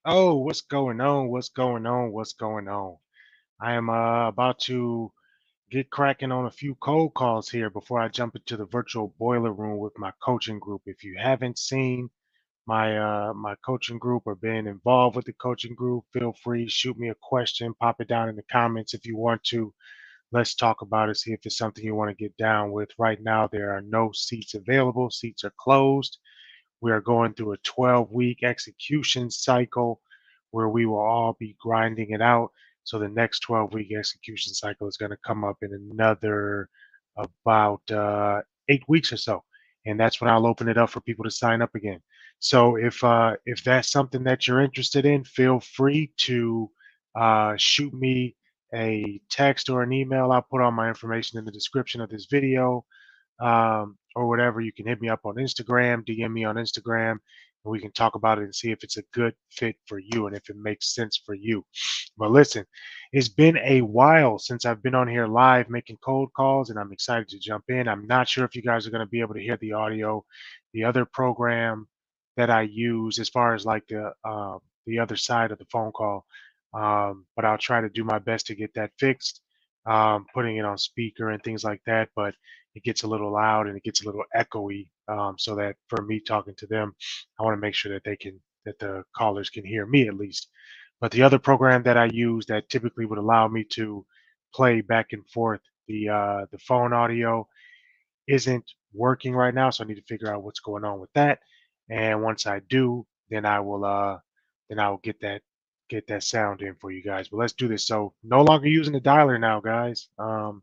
Oh, what's going on? What's going on? What's going on? I am about to get cracking on a few cold calls here before I jump into the virtual boiler room with my coaching group. If you haven't seen my coaching group or been involved with the coaching group, feel free, shoot me a question, pop it down in the comments if you want to. Let's talk about it, see if it's something you want to get down with. Right now, there are no seats available. Seats are closed. We are going through a 12-week execution cycle where we will all be grinding it out. So the next 12-week execution cycle is going to come up in another about 8 weeks or so, and that's when I'll open it up for people to sign up again. So if that's something that you're interested in, feel free to shoot me a text or an email. I'll put all my information in the description of this video, or whatever. You can hit me up on Instagram, DM me on Instagram, and we can talk about it and see if it's a good fit for you and if it makes sense for you. But listen, it's been a while since I've been on here live making cold calls, and I'm excited to jump in. I'm not sure if you guys are going to be able to hear the audio. The other program that I use, as far as like the other side of the phone call, but I'll try to do my best to get that fixed. Putting it on speaker and things like that, but it gets a little loud and it gets a little echoey. So that for me talking to them, I want to make sure that that the callers can hear me at least. But the other program that I use that typically would allow me to play back and forth the phone audio isn't working right now, so I need to figure out what's going on with that. And once I do, then I will get that sound in for you guys. But let's do this. So no longer using the dialer now, guys. The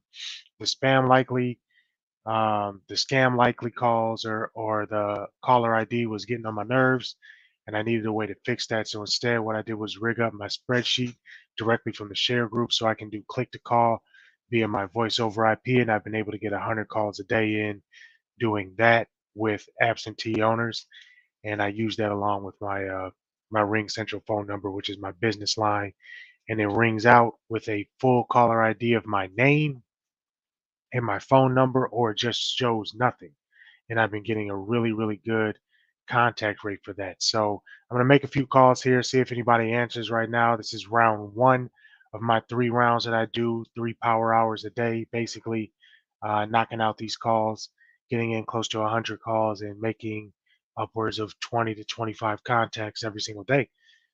spam likely the scam likely calls or the caller ID was getting on my nerves, and I needed a way to fix that. So instead, what I did was rig up my spreadsheet directly from the share group so I can do click to call via my voice over IP, and I've been able to get 100 calls a day in doing that with absentee owners, and I use that along with my Ring Central phone number, which is my business line, and it rings out with a full caller ID of my name and my phone number, or it just shows nothing. And I've been getting a really, really good contact rate for that. So I'm going to make a few calls here, see if anybody answers right now. This is round one of my 3 rounds that I do, 3 power hours a day, basically knocking out these calls, getting in close to 100 calls and making upwards of 20 to 25 contacts every single day.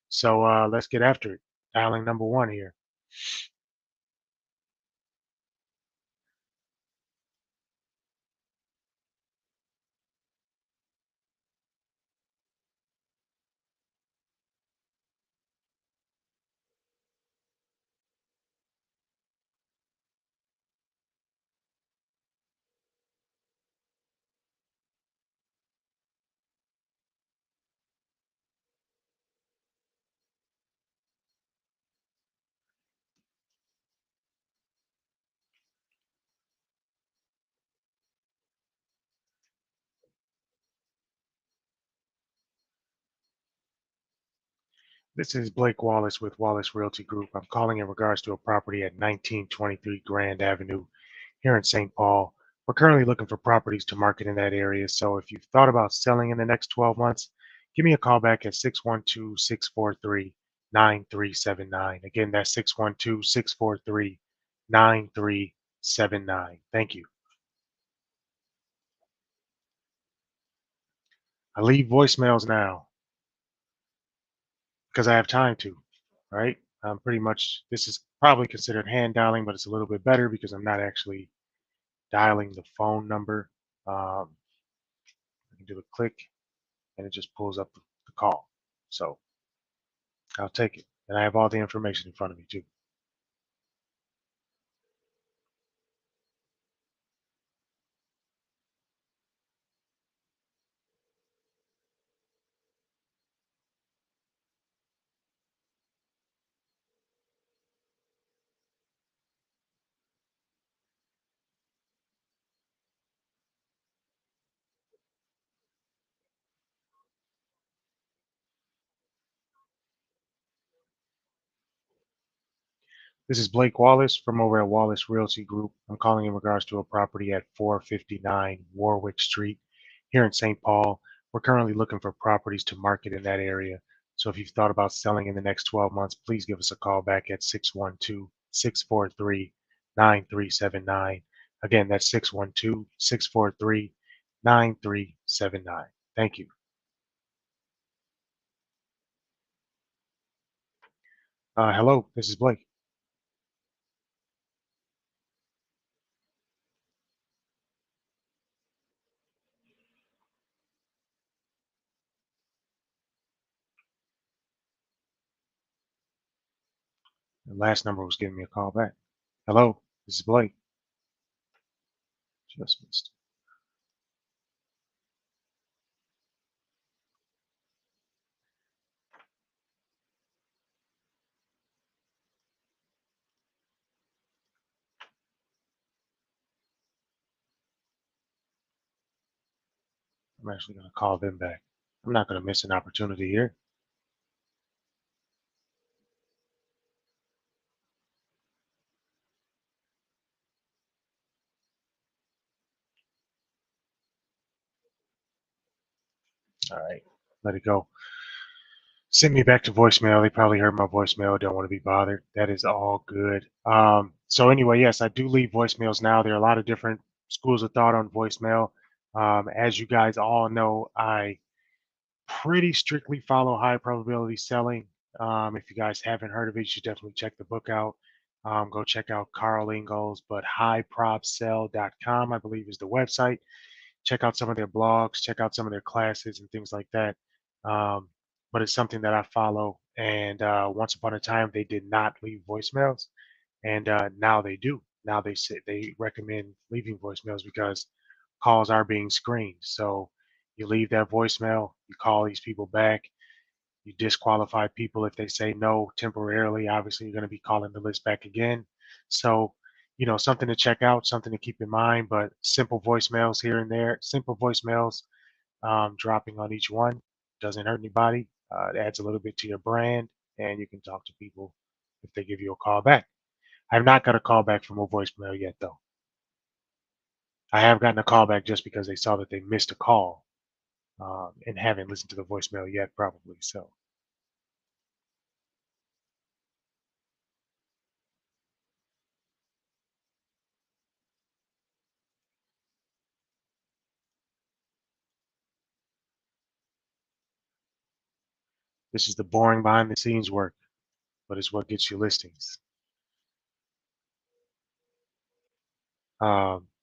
So let's get after it. Dialing number one here. This is Blake Wallace with Wallace Realty Group. I'm calling in regards to a property at 1923 Grand Avenue here in St. Paul. We're currently looking for properties to market in that area. So if you've thought about selling in the next 12 months, give me a call back at 612-643-9379. Again, that's 612-643-9379. Thank you. I leave voicemails now because I have time to, right? Pretty much, this is probably considered hand dialing, but it's a little bit better because I'm not actually dialing the phone number. Um, I can do a click and it just pulls up the call. So I'll take it. And I have all the information in front of me too. This is Blake Wallace from over at Wallace Realty Group. I'm calling in regards to a property at 459 Warwick Street here in St. Paul. We're currently looking for properties to market in that area. So if you've thought about selling in the next 12 months, please give us a call back at 612-643-9379. Again, that's 612-643-9379. Thank you. Hello, this is Blake. The last number was giving me a call back. Hello, this is Blake. Just missed. I'm actually going to call them back. I'm not going to miss an opportunity here. All right, let it go. Send me back to voicemail. They probably heard my voicemail. Don't want to be bothered. That is all good. So anyway, yes, I do leave voicemails now. There are a lot of different schools of thought on voicemail. As you guys all know, I pretty strictly follow high probability selling. If you guys haven't heard of it, you should definitely check the book out. Go check out Carl Ingalls, but highprobsell.com, I believe, is the website. Check out some of their blogs, check out some of their classes and things like that. Um, but it's something that I follow. And once upon a time, they did not leave voicemails, and now they do. Now they say they recommend leaving voicemails because calls are being screened. So you leave that voicemail, you call these people back, you disqualify people if they say no temporarily. Obviously, you're going to be calling the list back again. So, something to check out, something to keep in mind. But simple voicemails here and there, simple voicemails dropping on each one doesn't hurt anybody. It adds a little bit to your brand, and you can talk to people if they give you a call back. I have not got a call back from a voicemail yet, though. I have gotten a call back just because they saw that they missed a call and haven't listened to the voicemail yet, probably. So this is the boring behind the scenes work, but it's what gets you listings.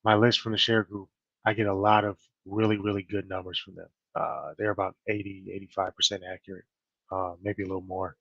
My list from the share group, I get a lot of really, really good numbers from them. They're about 80, 85% accurate, maybe a little more.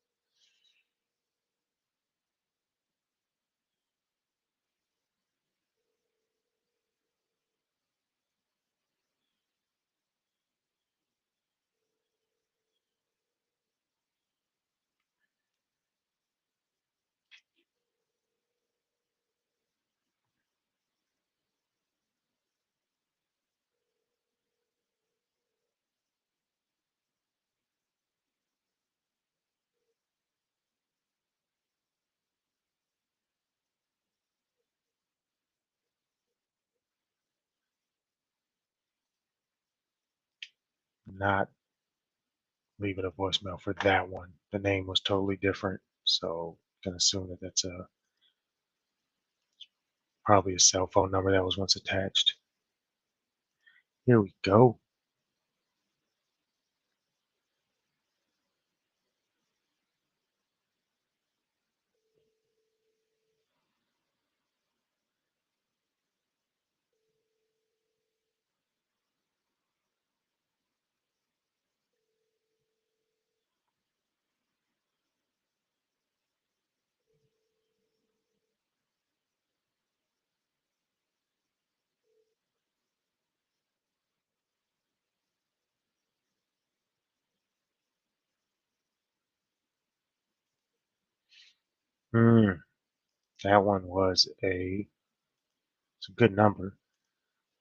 Not leaving a voicemail for that one. The name was totally different, so you can assume that that's probably a cell phone number that was once attached. Here we go. Hmm, that one was it's a good number,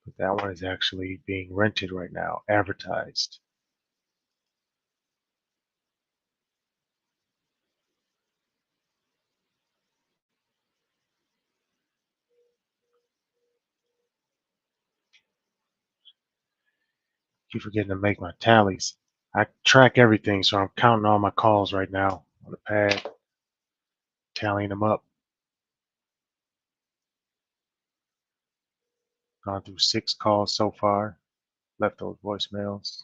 but that one is actually being rented right now, advertised. Keep forgetting to make my tallies. I track everything, so I'm counting all my calls right now on the pad, tallying them up. Gone through 6 calls so far, left those voicemails.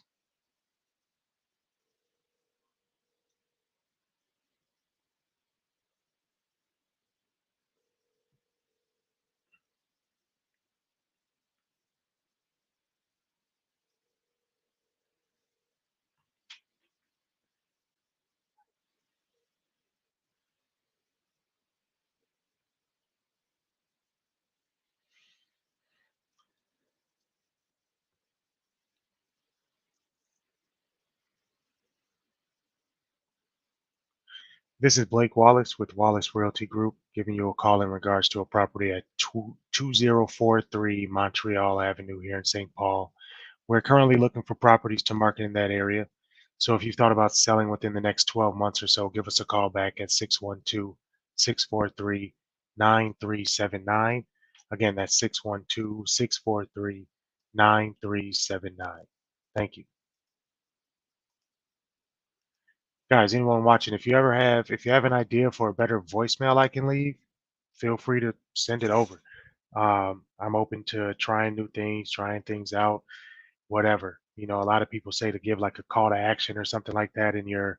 This is Blake Wallace with Wallace Realty Group, giving you a call in regards to a property at 2043 Montreal Avenue here in St. Paul. We're currently looking for properties to market in that area. So if you've thought about selling within the next 12 months or so, give us a call back at 612-643-9379. Again, that's 612-643-9379. Thank you. Guys, anyone watching, if you have an idea for a better voicemail I can leave, feel free to send it over. I'm open to trying new things, trying things out, whatever. A lot of people say to give like a call to action or something like that in your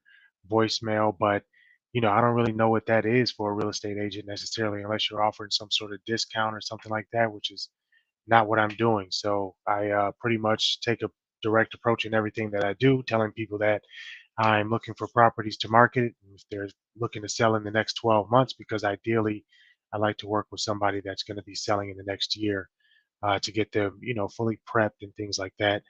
voicemail, but I don't really know what that is for a real estate agent necessarily, unless you're offering some sort of discount or something like that, which is not what I'm doing. So I pretty much take a direct approach in everything that I do, telling people that I'm looking for properties to market if they're looking to sell in the next 12 months, because ideally I like to work with somebody that's going to be selling in the next year to get them, fully prepped and things like that.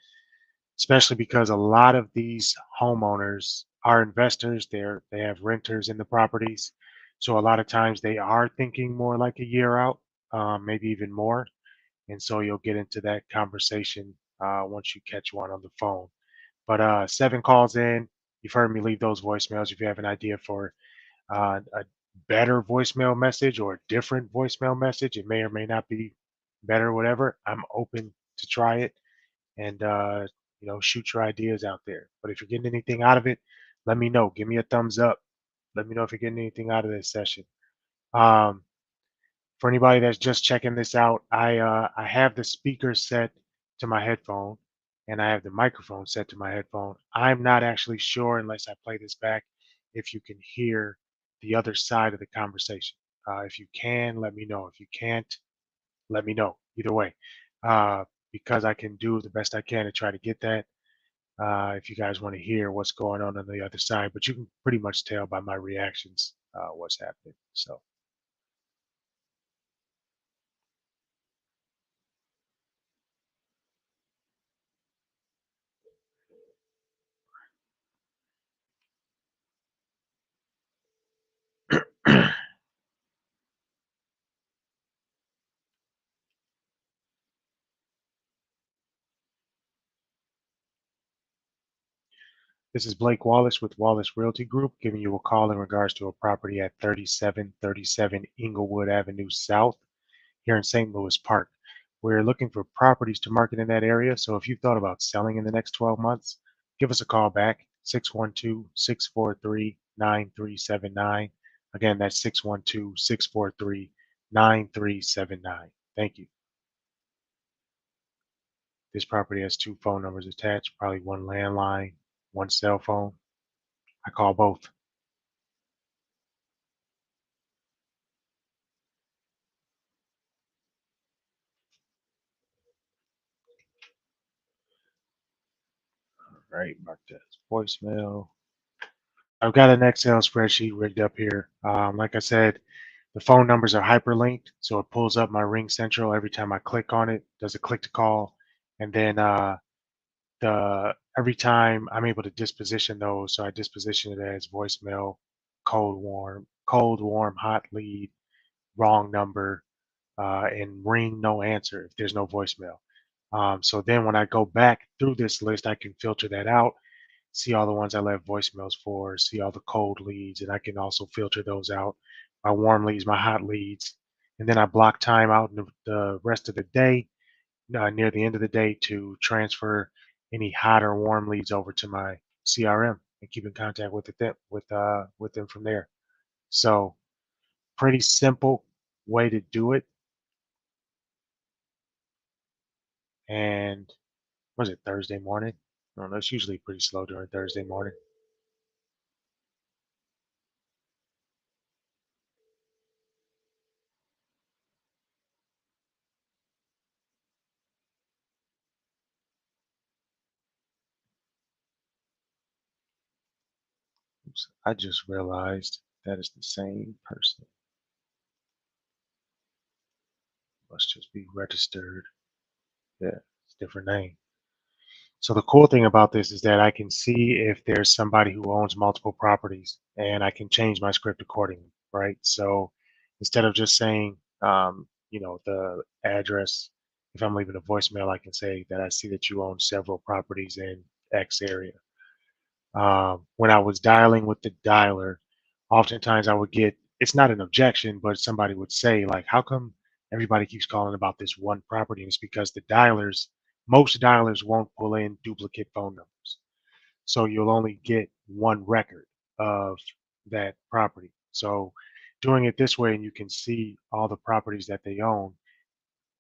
Especially because a lot of these homeowners are investors, they have renters in the properties, so a lot of times they are thinking more like a year out, maybe even more, and so you'll get into that conversation once you catch one on the phone. But 7 calls in, you've heard me leave those voicemails. If you have an idea for a better voicemail message or a different voicemail message, it may or may not be better, whatever. I'm open to try it and shoot your ideas out there. But if you're getting anything out of it, let me know. Give me a thumbs up. Let me know if you're getting anything out of this session. Um, for anybody that's just checking this out, I have the speaker set to my headphone, and I have the microphone set to my headphone. I'm not actually sure, unless I play this back, if you can hear the other side of the conversation. If you can, let me know. If you can't, let me know. Either way, uh, because I can do the best I can to try to get that. If you guys want to hear what's going on the other side, but you can pretty much tell by my reactions what's happening. So. This is Blake Wallace with Wallace Realty Group, giving you a call in regards to a property at 3737 Inglewood Avenue South here in St. Louis Park. We're looking for properties to market in that area. So if you've thought about selling in the next 12 months, give us a call back, 612-643-9379. Again, that's 612-643-9379. Thank you. This property has 2 phone numbers attached, probably one landline, one cell phone. I call both. Right, mark that as voicemail. I've got an Excel spreadsheet rigged up here. Like I said, the phone numbers are hyperlinked, so it pulls up my Ring Central every time I click on it. Does a click to call, and then the every time I'm able to disposition those, so I disposition it as voicemail, cold warm, hot lead, wrong number, and ring no answer if there's no voicemail. So then when I go back through this list, I can filter that out, see all the ones I left voicemails for, see all the cold leads, and I can also filter those out. My warm leads, my hot leads, and then I block time out in the rest of the day, near the end of the day, to transfer any hot or warm leads over to my CRM and keep in contact with them from there. So pretty simple way to do it. And was it Thursday morning? No, that's usually pretty slow during Thursday morning. Oops, I just realized that is the same person. Must just be registered. Yeah, it's a different name. So the cool thing about this is that I can see if there's somebody who owns multiple properties, and I can change my script accordingly, right? So instead of just saying, the address, if I'm leaving a voicemail, I can say that I see that you own several properties in X area. When I was dialing with the dialer, oftentimes I would get, it's not an objection, but somebody would say, like, how come everybody keeps calling about this one property? And it's because most dialers won't pull in duplicate phone numbers. So you'll only get one record of that property. So doing it this way, and you can see all the properties that they own.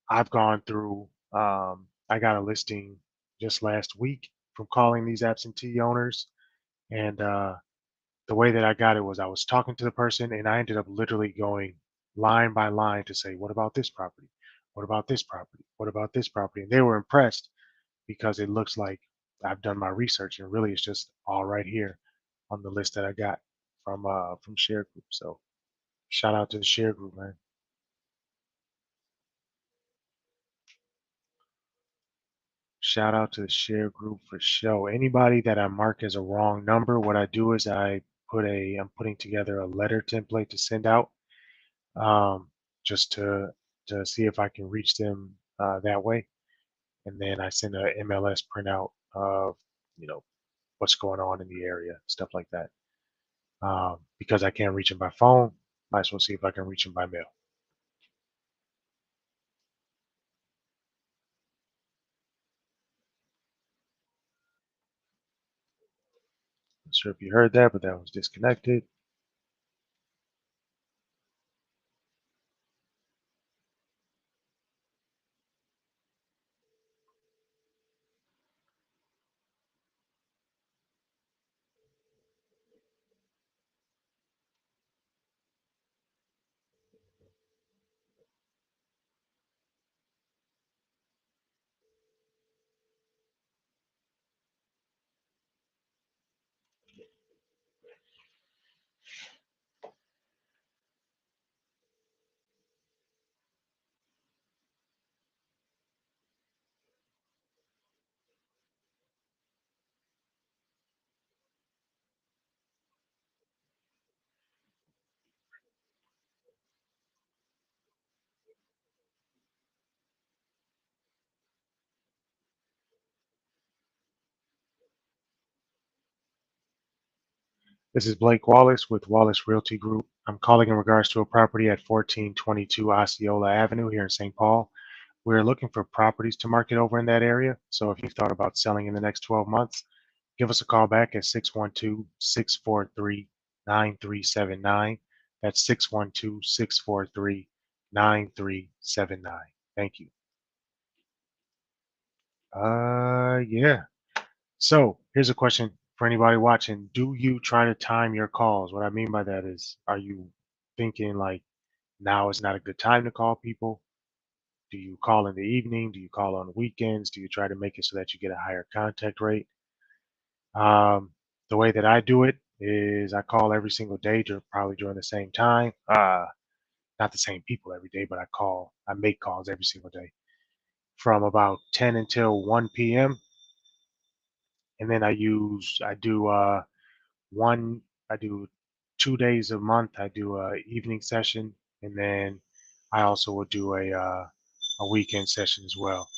I've gone through, I got a listing just last week from calling these absentee owners. And the way that I got it was I was talking to the person, and I ended up literally going line by line to say, what about this property? What about this property? What about this property? And they were impressed because it looks like I've done my research, and really it's just all right here on the list that I got from Share Group. So shout out to the Share Group, man. Shout out to the Share Group for show. Anybody that I mark as a wrong number, what I do is I'm putting together a letter template to send out, um, just to see if I can reach them that way. And then I send a MLS printout of you know what's going on in the area, stuff like that. Because I can't reach them by phone, might as well see if I can reach them by mail. Not sure if you heard that, but that was disconnected. This is Blake Wallace with Wallace Realty Group. I'm calling in regards to a property at 1422 Osceola Avenue here in St. Paul. We're looking for properties to market over in that area. So if you've thought about selling in the next 12 months, give us a call back at 612-643-9379. That's 612-643-9379. Thank you. Yeah. So here's a question for anybody watching. Do you try to time your calls? What I mean by that is, are you thinking like now is not a good time to call people? Do you call in the evening? Do you call on the weekends? Do you try to make it so that you get a higher contact rate? Um, the way that I do it is I call every single day, probably during the same time. Not the same people every day, but I make calls every single day from about 10 until 1 p.m. And then I do one, I do 2 days a month. I do a evening session, and then I also will do a weekend session as well.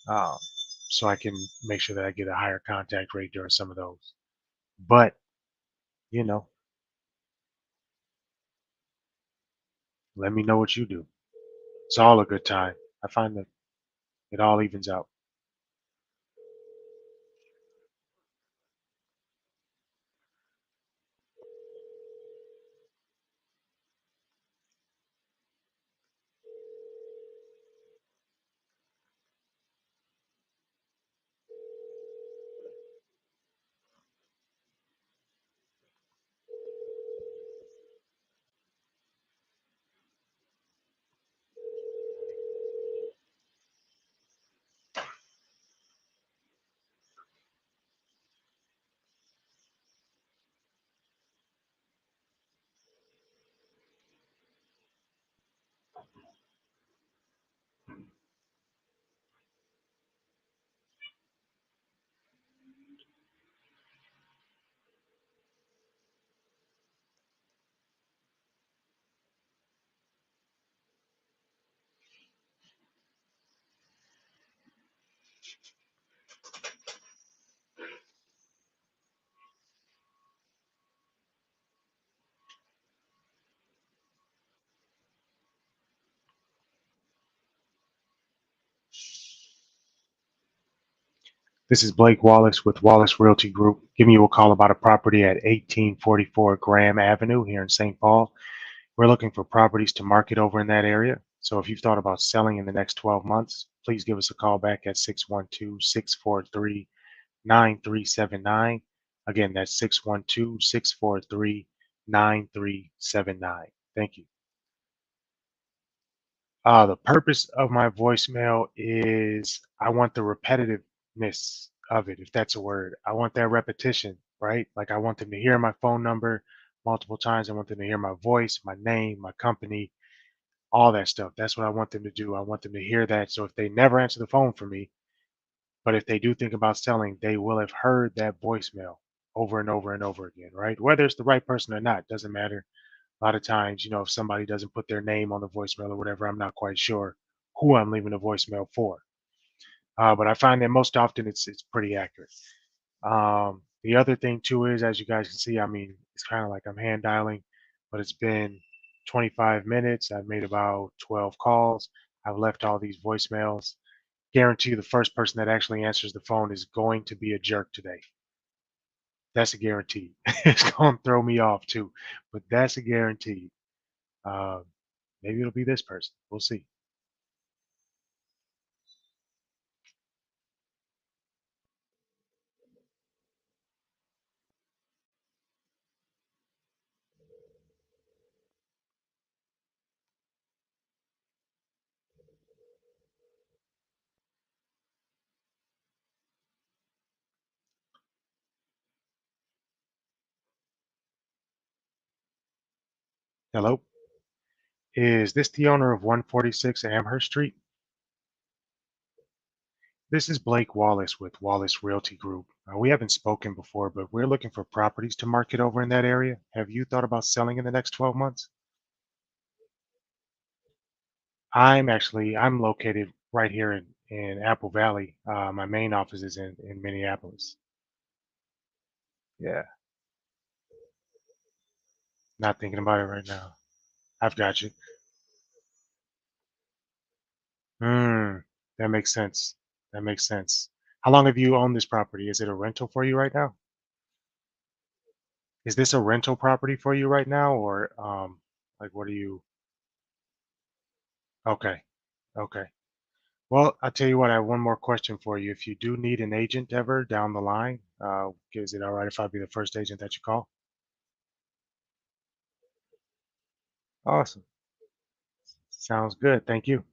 Um, so I can make sure that I get a higher contact rate during some of those. But you know, let me know what you do. It's all a good time. I find that it all evens out. This is Blake Wallace with Wallace Realty Group, giving you a call about a property at 1844 Graham Avenue here in St. Paul. We're looking for properties to market over in that area. So if you've thought about selling in the next 12 months, please give us a call back at 612-643-9379. Again, that's 612-643-9379. Thank you. The purpose of my voicemail is I want the repetitiveness of it, if that's a word. I want that repetition, right? Like I want them to hear my phone number multiple times. I want them to hear my voice, my name, my company, all that stuff. That's what I want them to do. I want them to hear that. So if they never answer the phone for me, but if they do think about selling, they will have heard that voicemail over and over and over again, right? Whether it's the right person or not, doesn't matter. A lot of times, if somebody doesn't put their name on the voicemail or whatever, I'm not quite sure who I'm leaving a voicemail for. But I find that most often it's pretty accurate. The other thing too is, as you guys can see, I mean, it's kind of like I'm hand dialing, but it's been 25 minutes. I've made about 12 calls. I've left all these voicemails. Guarantee you the first person that actually answers the phone is going to be a jerk today. That's a guarantee. It's going to throw me off too, but that's a guarantee. Uh, Maybe it'll be this person. We'll see. Hello. Is this the owner of 146 Amherst Street? This is Blake Wallace with Wallace Realty Group. We haven't spoken before, but we're looking for properties to market over in that area. Have you thought about selling in the next 12 months? I'm located right here in Apple Valley. My main office is in Minneapolis. Yeah, not thinking about it right now. I've got you. Hmm, that makes sense. That makes sense. How long have you owned this property? Is it a rental for you right now? Is this a rental property for you right now, or like what are you? Okay, okay. Well, I'll tell you what, I have one more question for you. If you do need an agent ever down the line, is it all right if I be the first agent that you call? Awesome. Sounds good. Thank you.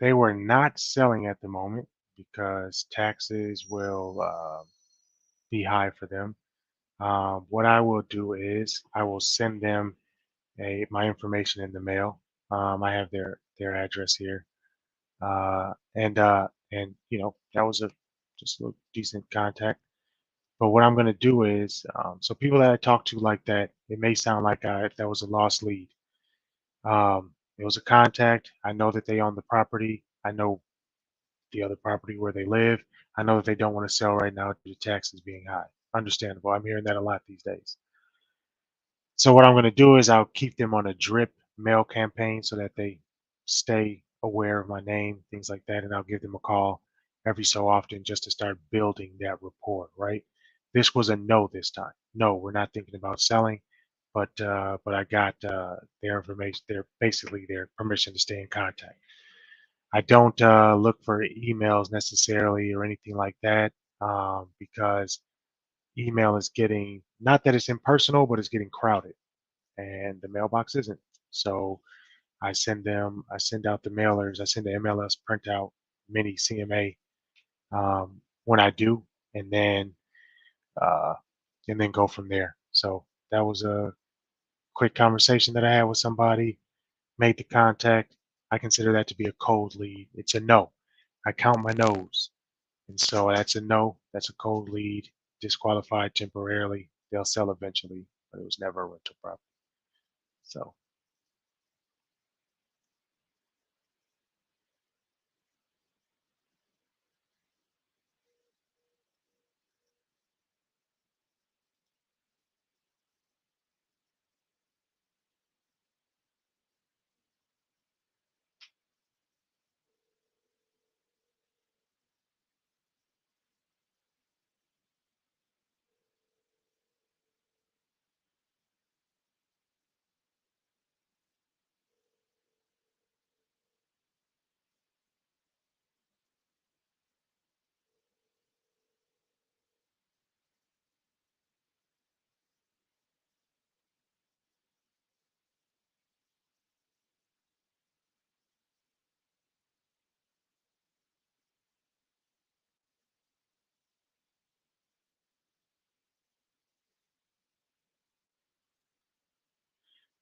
They were not selling at the moment because taxes will be high for them. What I will do is I will send them my information in the mail. I have their address here, and that was a just a decent contact. But what I'm going to do is, so people that I talk to like that, it may sound like that was a lost lead. It was a contact. I know that they own the property. I know the other property where they live. I know that they don't want to sell right now due to taxes being high. Understandable. I'm hearing that a lot these days. So what I'm going to do is I'll keep them on a drip mail campaign so that they stay aware of my name, things like that, and I'll give them a call every so often just to start building that rapport, right? This was a no this time. No, we're not thinking about selling, but I got their information, their permission to stay in contact. I don't look for emails necessarily or anything like that because email is getting, not that it's impersonal, but it's getting crowded and the mailbox isn't. So I send out the mailers, I send the MLS printout, mini CMA when I do, and then uh, and then go from there. So that was a quick conversation that I had with somebody, made the contact. I consider that to be a cold lead. It's a no. I count my no's, and so that's a no. That's a cold lead. disqualified temporarily. They'll sell eventually, but it was never a rental property. So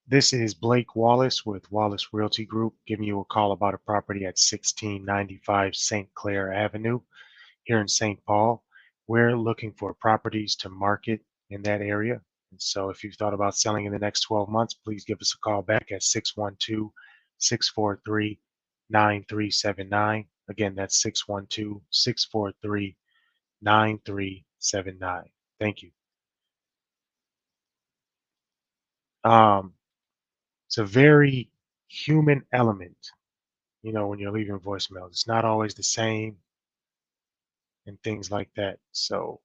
this is Blake Wallace with Wallace Realty Group giving you a call about a property at 1695 St. Clair Avenue here in St. Paul. We're looking for properties to market in that area. And so if you've thought about selling in the next 12 months, please give us a call back at 612 643 9379. Again, that's 612 643 9379. Thank you. Um, it's a very human element, when you're leaving voicemails. It's not always the same and things like that. So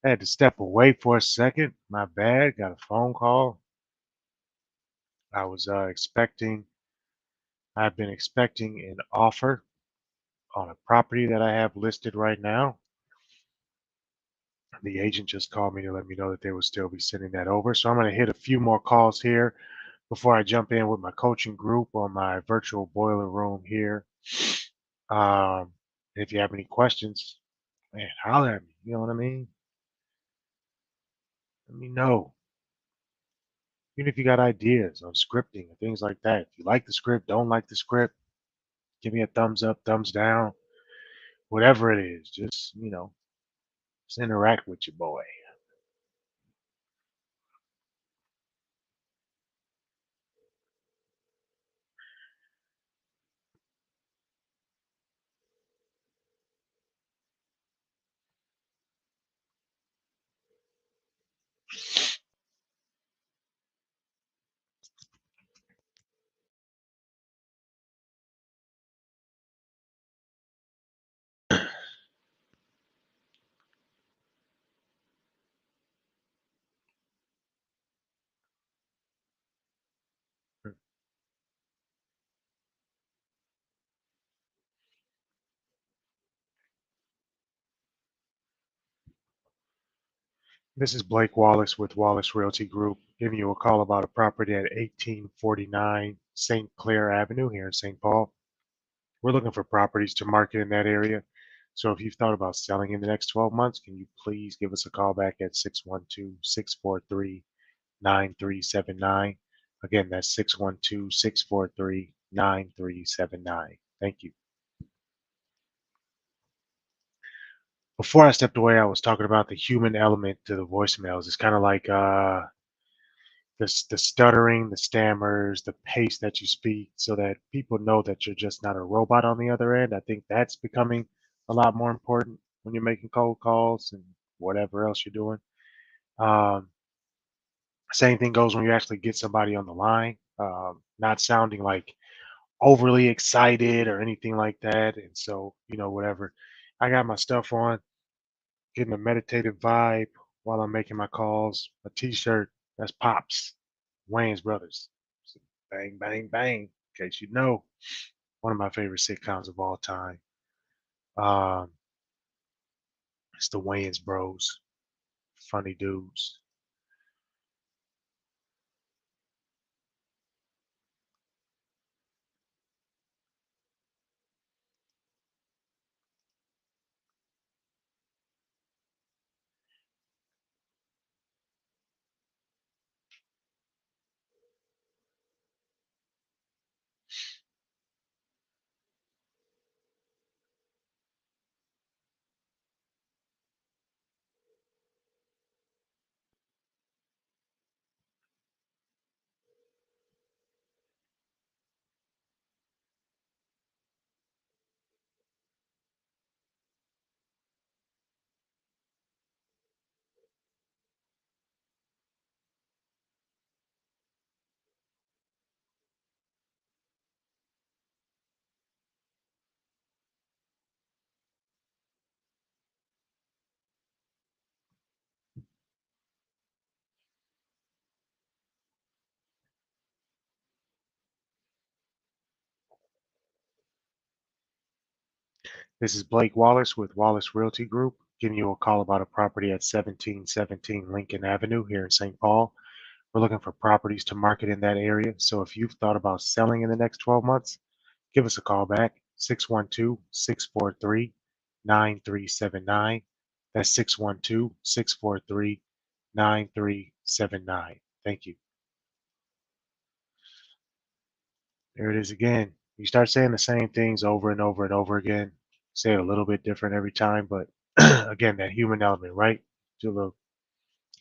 I had to step away for a second. My bad. Got a phone call. I was expecting, I've been expecting an offer on a property that I have listed right now. The agent just called me to let me know that they will still be sending that over. So I'm going to hit a few more calls here before I jump in with my coaching group on my virtual boiler room here. If you have any questions, man, holler at me. You know what I mean? Let me know. Even if you got ideas on scripting and things like that. If you like the script, don't like the script, give me a thumbs up, thumbs down, whatever it is. Just interact with your boy. This is Blake Wallace with Wallace Realty Group, giving you a call about a property at 1849 St. Clair Avenue here in St. Paul. We're looking for properties to market in that area. So if you've thought about selling in the next 12 months, can you please give us a call back at 612-643-9379? Again, that's 612-643-9379. Thank you. Before I stepped away, I was talking about the human element to the voicemails. It's kind of like the stuttering, the stammers, the pace that you speak, so that people know that you're just not a robot on the other end. I think that's becoming a lot more important when you're making cold calls and whatever else you're doing. Um, Same thing goes when you actually get somebody on the line, not sounding like overly excited or anything like that. And so, whatever. I got my stuff on, getting a meditative vibe while I'm making my calls. A t-shirt, that's Pops, Wayne's Brothers. So bang, bang, bang. In case you know, one of my favorite sitcoms of all time. Um, it's the Wayans Bros. Funny dudes. This is Blake Wallace with Wallace Realty Group, giving you a call about a property at 1717 Lincoln Avenue here in St. Paul. We're looking for properties to market in that area. So if you've thought about selling in the next 12 months, give us a call back, 612-643-9379. That's 612-643-9379. Thank you. There it is again. You start saying the same things over and over and over again. Say it a little bit different every time, but again, that human element, right? Do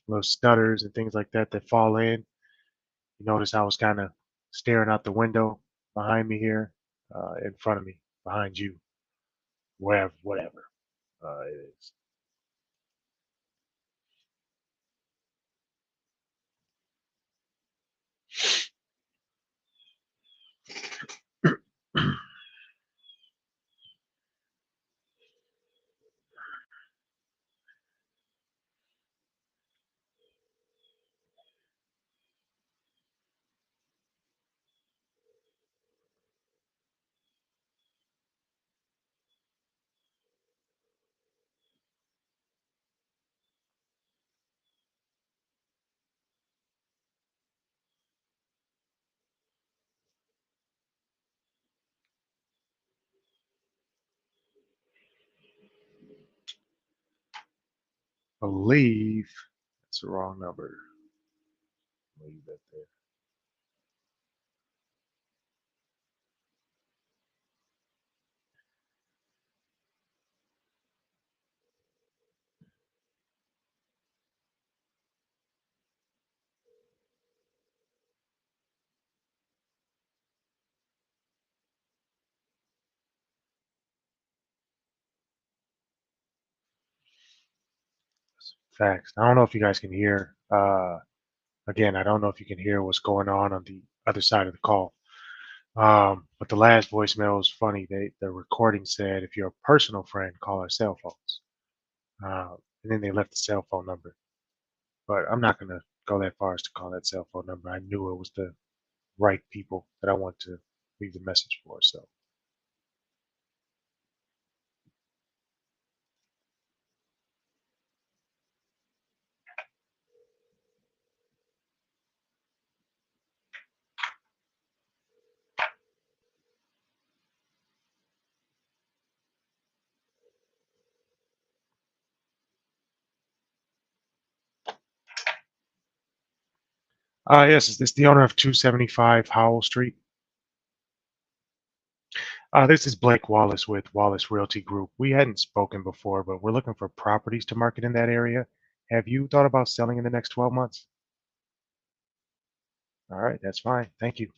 little stutters and things like that that fall in. You notice I was kind of staring out the window behind me here, in front of me, behind you, wherever, whatever it is. believe that's the wrong number. Leave that there. Facts. I don't know if you guys can hear. Again, I don't know if you can hear what's going on the other side of the call. But the last voicemail was funny. The recording said, "If you're a personal friend, call our cell phones." And then they left the cell phone number. But I'm not gonna go that far as to call that cell phone number. I knew it was the right people that I want to leave the message for. So, yes, is this the owner of 275 Howell Street? This is Blake Wallace with Wallace Realty Group. We hadn't spoken before, but we're looking for properties to market in that area. Have you thought about selling in the next 12 months? All right, that's fine. Thank you.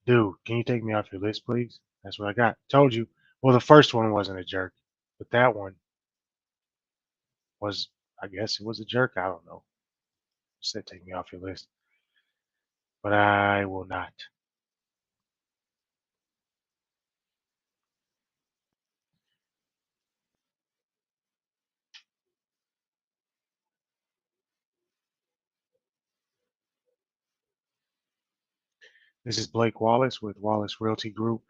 Dude, can you take me off your list, please? That's what I got. Told you. Well, the first one wasn't a jerk, but that one was, I guess it was a jerk. I don't know. Said take me off your list, but I will not. This is Blake Wallace with Wallace Realty Group,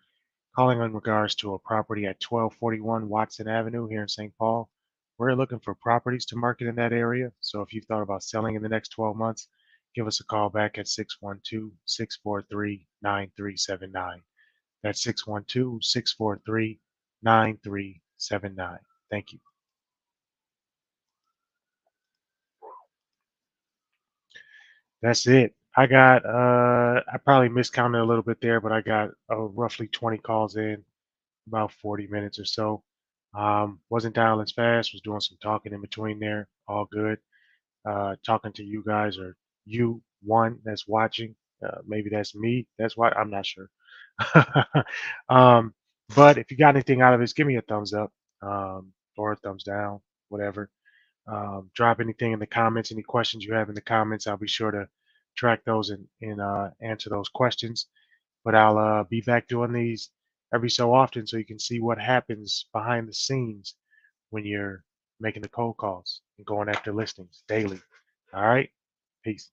calling in regards to a property at 1241 Watson Avenue here in St. Paul. We're looking for properties to market in that area. So if you've thought about selling in the next 12 months, give us a call back at 612-643-9379. That's 612-643-9379. Thank you. That's it. I probably miscounted a little bit there, but I got roughly 20 calls in, about 40 minutes or so. Wasn't dialing as fast, was doing some talking in between there. All good. Talking to you guys, or you one that's watching. Maybe that's me. That's why I'm not sure. um, but if you got anything out of this, give me a thumbs up, or a thumbs down, whatever. Drop anything in the comments, any questions you have in the comments. I'll be sure to track those and answer those questions. But I'll be back doing these every so often so you can see what happens behind the scenes when you're making the cold calls and going after listings daily. All right. Peace.